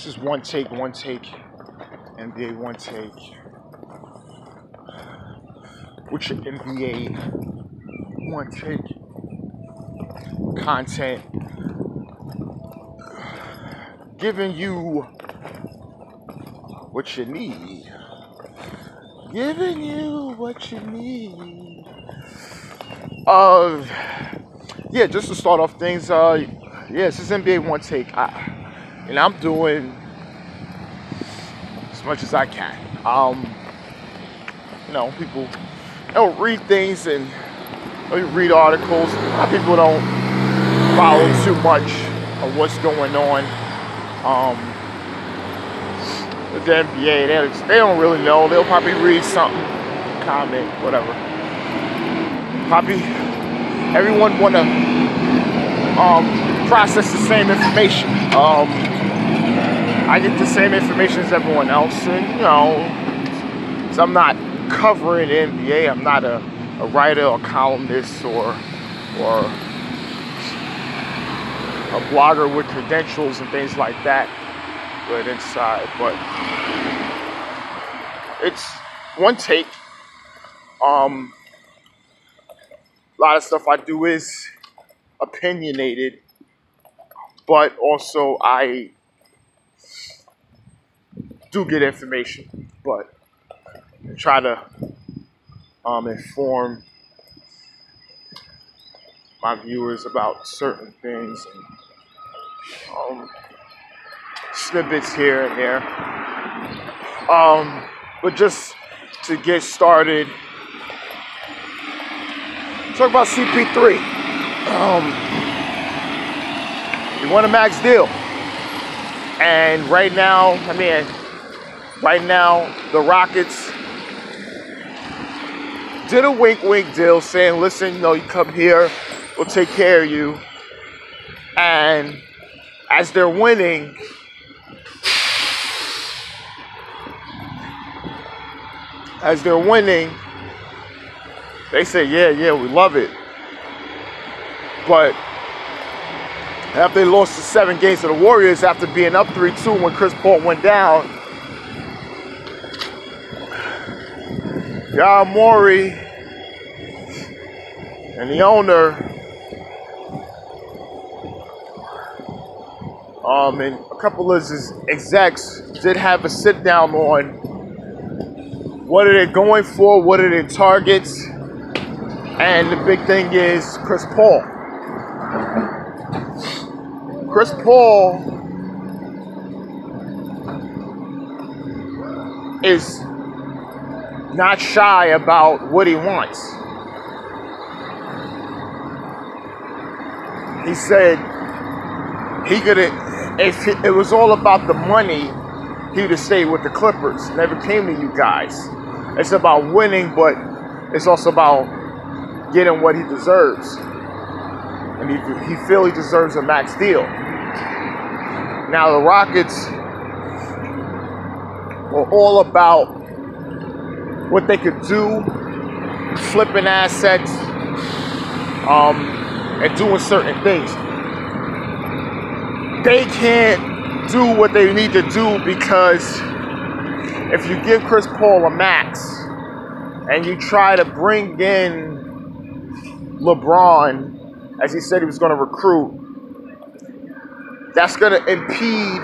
This is one take, NBA one take. With your NBA one take content, giving you what you need. Giving you what you need. Yeah, just to start off things, yeah, this is NBA one take. And I'm doing as much as I can. You know, people don't read things and read articles. A lot of people don't follow too much of what's going on with the NBA. They don't really know. They'll probably read something, comment, whatever. Probably everyone want to process the same information. I get the same information as everyone else, and you know, so I'm not covering the NBA. I'm not a writer or columnist or a blogger with credentials and things like that. But inside, but it's one take. A lot of stuff I do is opinionated, but also I do get information, but I try to inform my viewers about certain things and snippets here and there. But just to get started, talk about CP3. He won a max deal, and right now, the Rockets did a wink-wink deal saying, listen, you know, you come here, we'll take care of you. And as they're winning, they say, yeah, we love it. But after they lost the 7 games to the Warriors after being up 3-2 when Chris Paul went down, Maury and the owner and a couple of his execs did have a sit down on what are they going for, what are their targets, and the big thing is Chris Paul. Chris Paul is not shy about what he wants. He said if it was all about the money, he would have stayed with the Clippers. Never came to you guys. It's about winning, but it's also about getting what he deserves. And he feels he deserves a max deal. Now the Rockets were all about what they could do, flipping assets, and doing certain things. They can't do what they need to do because if you give Chris Paul a max and you try to bring in LeBron, as he said he was going to recruit, that's going to impede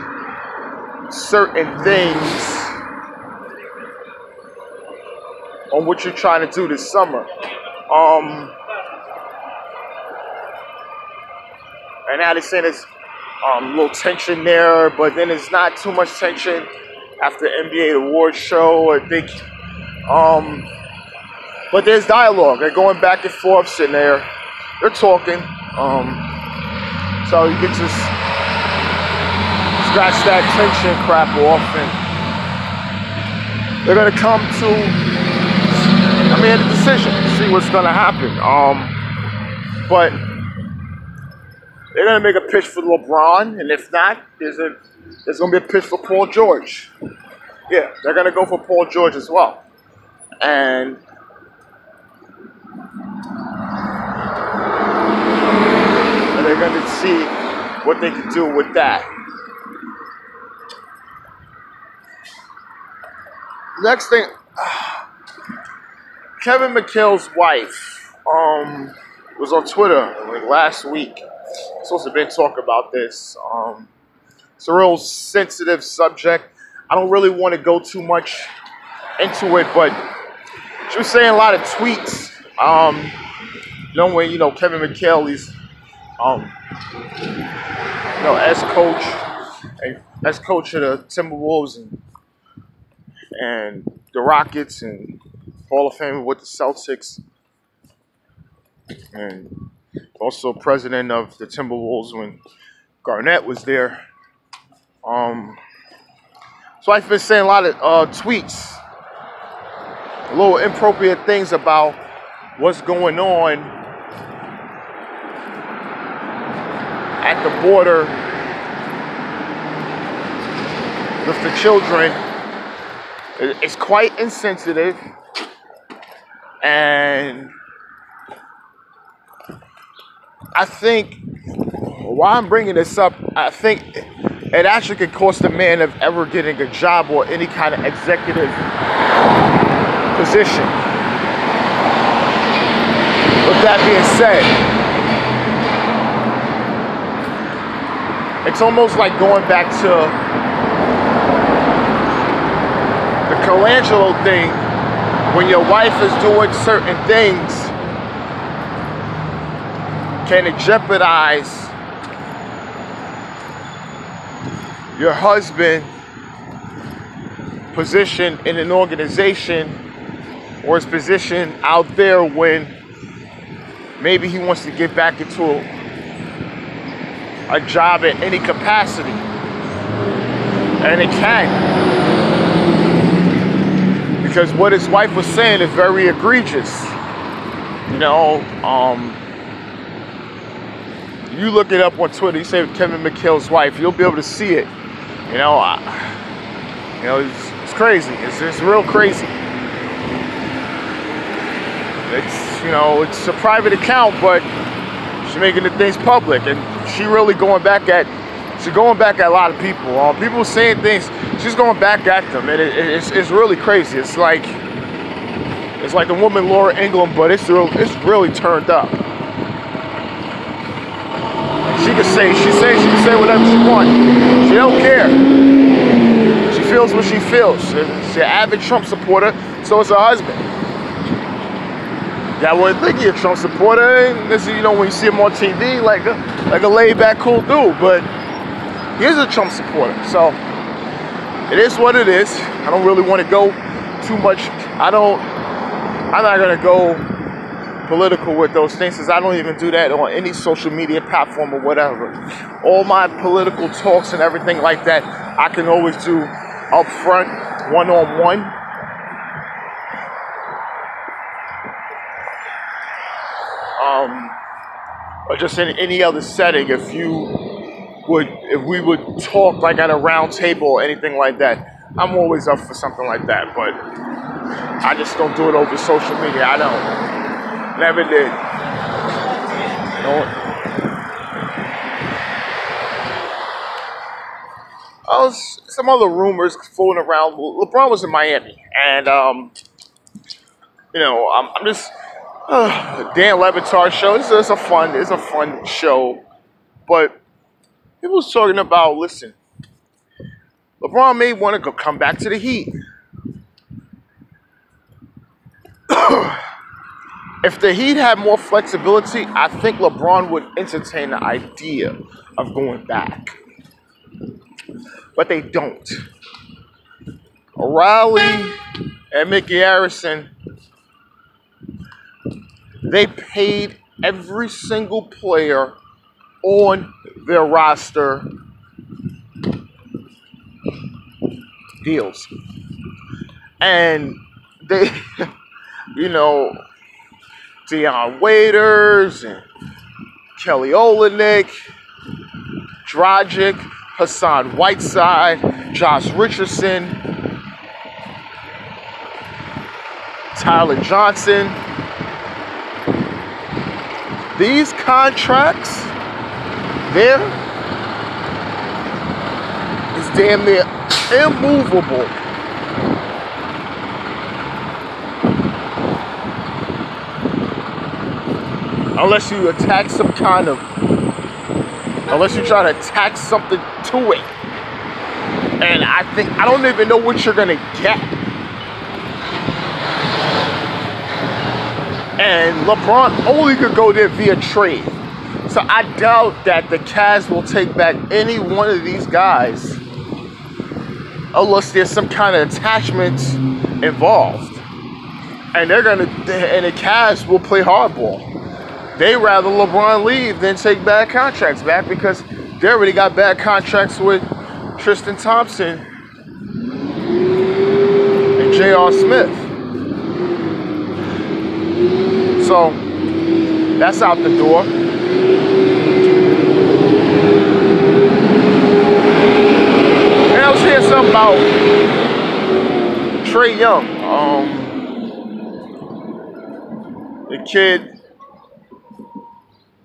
certain things on what you're trying to do this summer. And now they're saying there's a little tension there, but then it's not too much tension after the NBA awards show, I think. But there's dialogue. They're going back and forth, and they're talking. So you can just scratch that tension crap off, and they're going to come to a decision, see what's going to happen. But they're going to make a pitch for LeBron, and if not, there's going to be a pitch for Paul George. Yeah, they're going to go for Paul George as well. And they're going to see what they can do with that. Next thing, Kevin McHale's wife was on Twitter like last week. Supposed to been talking about this. It's a real sensitive subject. I don't really want to go too much into it, but she was saying a lot of tweets. When Kevin McHale, he's as coach of the Timberwolves and the Rockets and Hall of Fame with the Celtics, and also president of the Timberwolves when Garnett was there. So I've been saying a lot of tweets, little inappropriate things about what's going on at the border with the children. It's quite insensitive, and I think why I'm bringing this up, I think it actually could cost a man of ever getting a job or any kind of executive position. With that being said, it's almost like going back to the Colangelo thing. When your wife is doing certain things, can it jeopardize your husband's position in an organization or his position out there when maybe he wants to get back into a job in any capacity? And it can. Because what his wife was saying is very egregious. You look it up on Twitter, you say Kevin McHale's wife, you'll be able to see it. It's crazy. It's real crazy. It's a private account, but she's making the things public, and she's going back at a lot of people. People saying things, she's going back at them, and it's really crazy. It's like the woman Laura Ingraham, but it's really turned up. She can say whatever she wants. She don't care. She feels what she feels. She's an avid Trump supporter, so is her husband. I wouldn't think he's a Trump supporter. This is, when you see him on TV, like a laid-back, cool dude, but he is a Trump supporter. So it is what it is. I don't really want to go too much. I'm not gonna go political with those things, because I don't even do that on any social media platform or whatever. All my political talks and everything like that, I can always do up front, one-on-one. Or just in any other setting, if we would talk like at a round table or anything like that, I'm always up for something like that. But I just don't do it over social media. I don't. Never did. Some other rumors floating around. LeBron was in Miami, and I'm just Dan Le Batard show. It's a fun show, but people was talking about, listen, LeBron may want to come back to the Heat. If the Heat had more flexibility, I think LeBron would entertain the idea of going back. But they don't. O'Reilly and Mickey Harrison, they paid every single player on their roster deals. And they, Deion Waiters and Kelly Olynyk, Dragic, Hassan Whiteside, Josh Richardson, Tyler Johnson. These contracts there is damn near immovable. unless you attach some kind of, unless you try to attach something to it. And I don't even know what you're gonna get. And LeBron only could go there via trade. So I doubt that the Cavs will take back any one of these guys unless there's some kind of attachments involved. And the Cavs will play hardball. They rather LeBron leave than take bad contracts back because they already got bad contracts with Tristan Thompson and J.R. Smith. So that's out the door. And I was hearing something about Trae Young. The kid,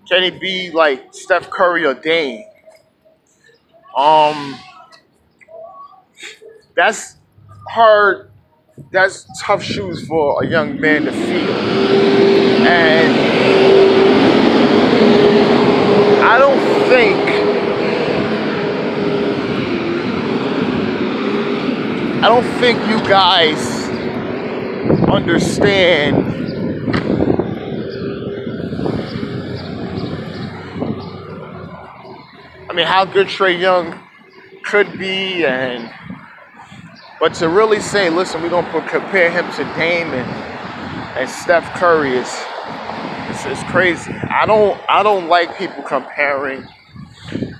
can he be like Steph Curry or Dame? That's hard. That's tough shoes for a young man to feel. And I don't think you guys understand how good Trae Young could be, but to really say, listen, we're gonna compare him to Dame and Steph Curry is crazy. I don't like people comparing.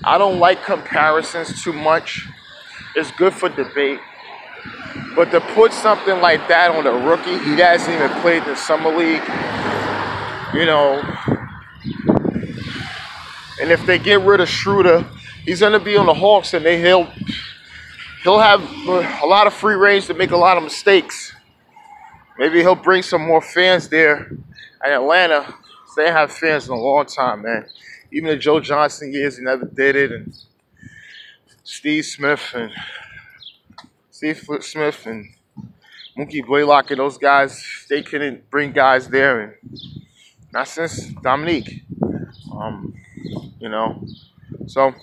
I don't like comparisons too much. It's good for debate, but to put something like that on a rookie, he hasn't even played the summer league, And if they get rid of Schroeder, he's gonna be on the Hawks, and he'll have a lot of free range to make a lot of mistakes. Maybe he'll bring some more fans there. In Atlanta, they ain't have fans in a long time, man. Even the Joe Johnson years, he never did it. And Steve Smith and Mookie Blaylock and those guys, they couldn't bring guys there, and not since Dominique. So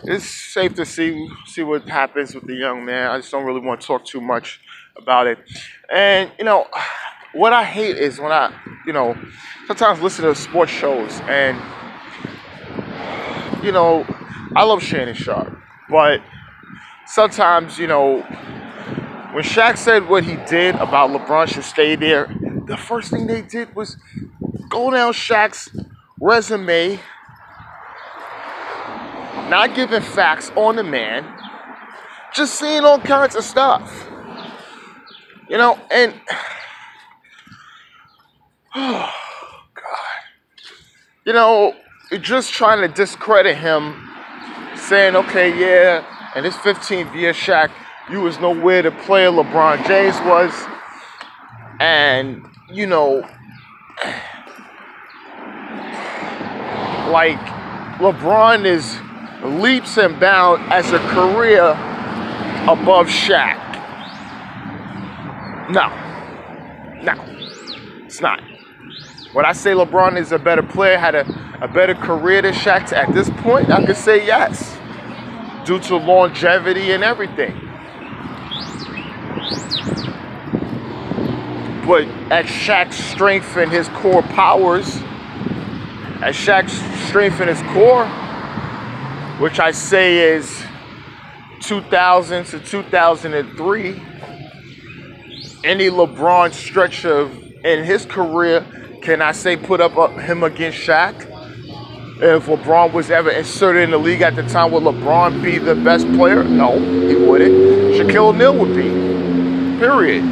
it's safe to see what happens with the young man. I just don't really want to talk too much about it. And what I hate is when I sometimes listen to sports shows, and I love Shannon Sharp, but sometimes when Shaq said what he did about LeBron should stay there, the first thing they did was go down Shaq's resume, not giving facts on the man, just saying all kinds of stuff. And oh God. Just trying to discredit him, saying, okay, yeah, in his 15th year, Shaq, you was nowhere to play LeBron James was. And, like, LeBron is leaps and bounds as a career above Shaq. No, it's not. When I say LeBron is a better player, had a better career than Shaq at this point, I could say yes, due to longevity and everything. But at Shaq's strength and his core powers, at Shaq's strength and his core, which I say is 2000 to 2003, any LeBron stretch in his career, can I say put up him against Shaq? If LeBron was ever inserted in the league at the time, would LeBron be the best player? No, he wouldn't. Shaquille O'Neal would be. Period.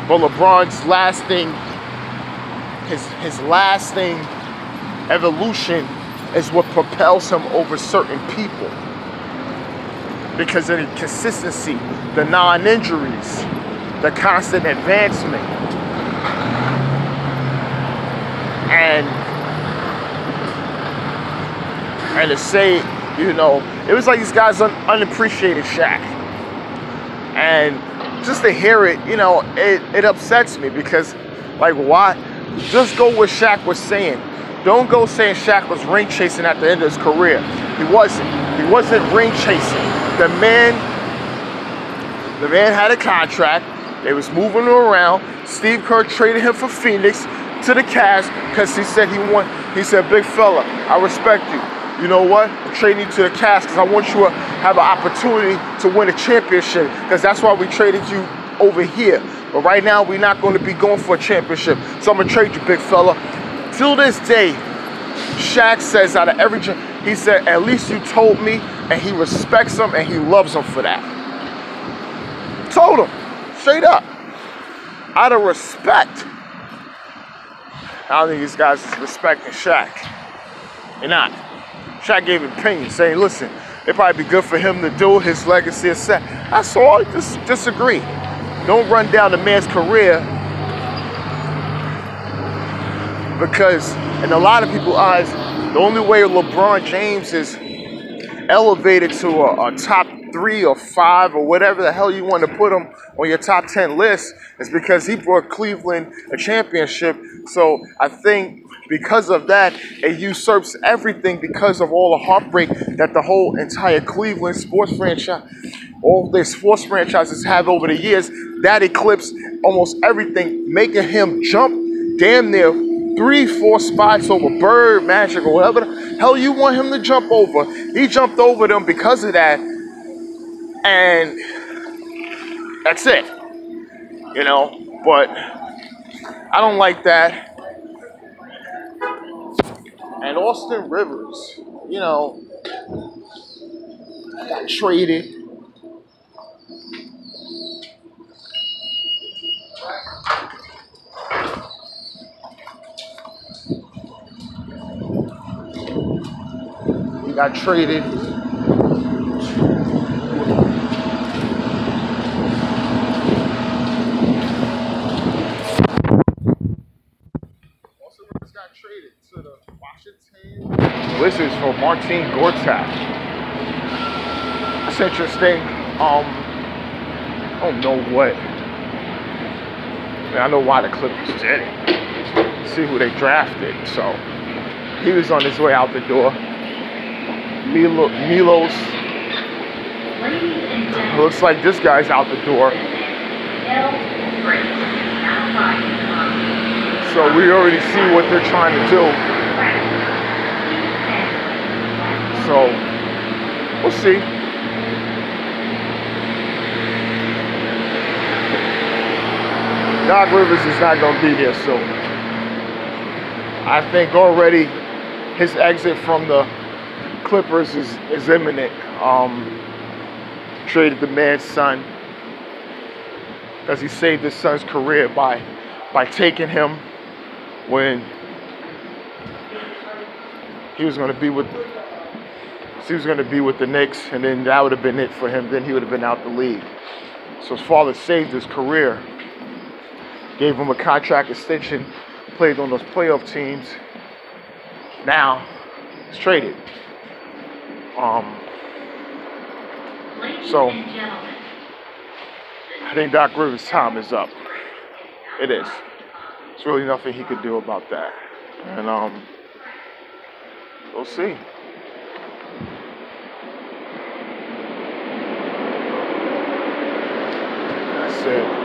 But LeBron's lasting, his lasting evolution is what propels him over certain people. Because of the consistency, the non-injuries, the constant advancement. And to say, it was like these guys unappreciated Shaq. And just to hear it, it upsets me because Like, why? Just go what Shaq was saying. Don't go saying Shaq was ring chasing at the end of his career. He wasn't. He wasn't ring chasing. The man had a contract. They was moving him around. Steve Kerr traded him for Phoenix to the Cavs because he said he said, big fella, I respect you. You know what? I'm trading you to the Cavs because I want you to have an opportunity to win a championship because that's why we traded you over here. But right now, we're not going to be going for a championship. So I'm going to trade you, big fella. Till this day, Shaq says out of every, he said, at least you told me, and he respects him and he loves him for that. Told him, straight up, out of respect. I don't think these guys is respecting Shaq. They're not. Shaq gave an opinion saying, listen, it'd probably be good for him to do, his legacy is set. That's all, just disagree. Don't run down the man's career because in a lot of people's eyes, the only way LeBron James is elevated to a top 3 or 5 or whatever the hell you want to put him on your top 10 list is because he brought Cleveland a championship. So I think because of that, it usurps everything because of all the heartbreak that the whole entire Cleveland sports franchise, all their sports franchises have over the years, that eclipsed almost everything, making him jump damn near 3-4 spots over Bird, Magic, or whatever the hell you want him to jump over. He jumped over them because of that. And that's it, you know, but I don't like that. And Austin Rivers, you know, got traded. He got traded. Got traded to the Washington Wizards for Martin Gortat. That's interesting. I don't know what. I know why the Clippers did it. See who they drafted. So he was on his way out the door. Milos. Looks like this guy's out the door. So we already see what they're trying to do. So we'll see. Doc Rivers is not going to be there soon. I think already his exit from the Clippers is imminent. Traded the man's son because he saved his son's career by taking him when he was going to be with the Knicks, and then that would have been it for him. Then he would have been out the league. So his father saved his career, gave him a contract extension, played on those playoff teams. Now he's traded. So I think Doc Rivers' time is up. It is. There's really nothing he could do about that. And we'll see. That's it.